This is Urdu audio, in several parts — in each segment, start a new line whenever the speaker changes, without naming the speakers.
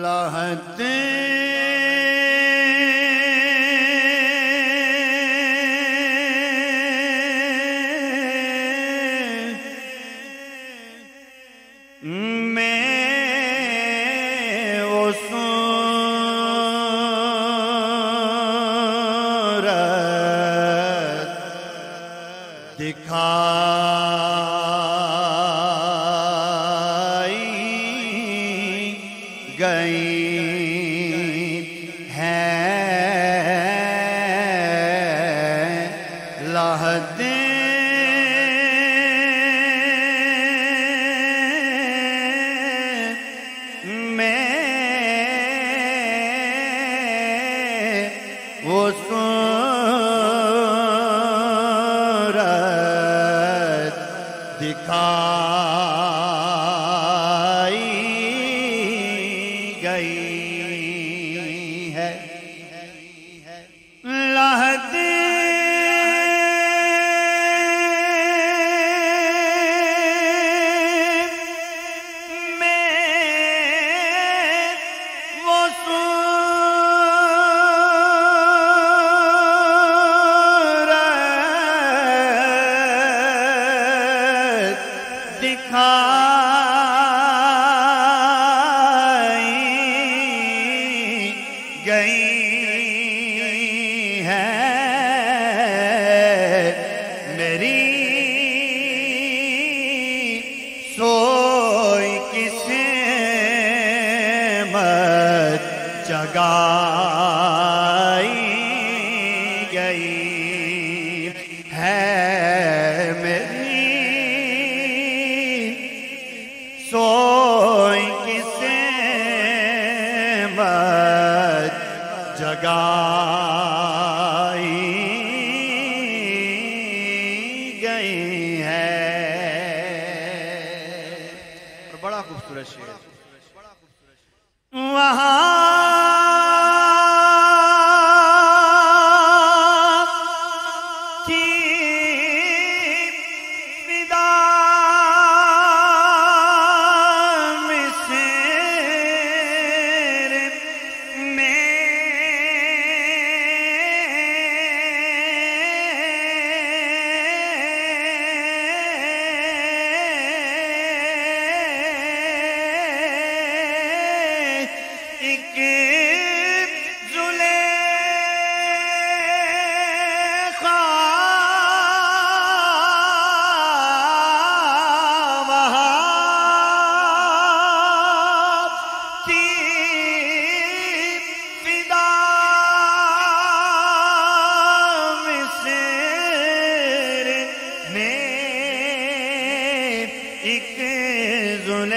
لحد میں وہ صورت دکھائی گئی ہے لحد میں وہ صورت دکھائی گئی ہے لحد دکھائی گئی ہے میری سوئی کسی مت جگائی گئی ہے میری سوئی کسی مت جگائی گئی ہے اور بڑا خوبصورت شعر وہاں ایک زلیخا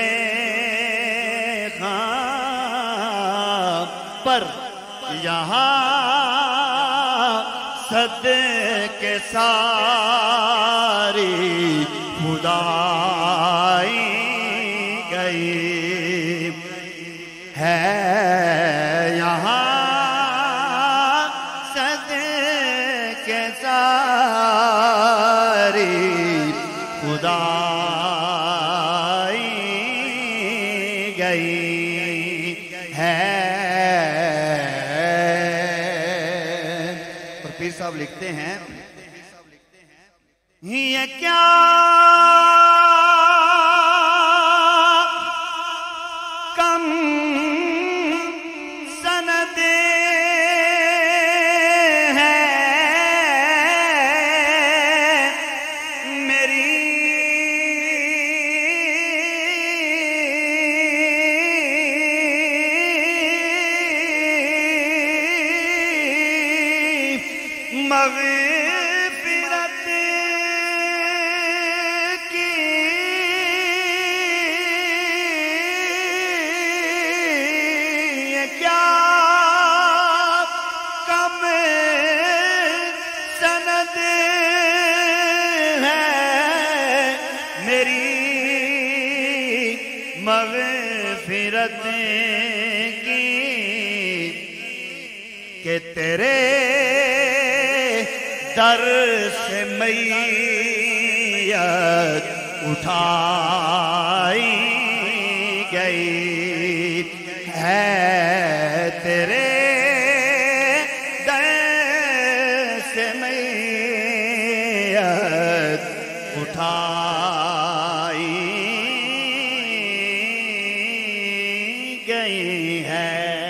پر یہاں صدقے ساری خدائی گئی ہے یہاں صدقے ساری خدائی گئی ہے اور پیر صاحب لکھتے ہیں یہ کیا کم سند ہے میری مغفرت کی یہ کیا کم سند ہے میری مغفرت کی کہ تیرے در سے میت اٹھائی گئی ہے اٹھائی گئی ہے۔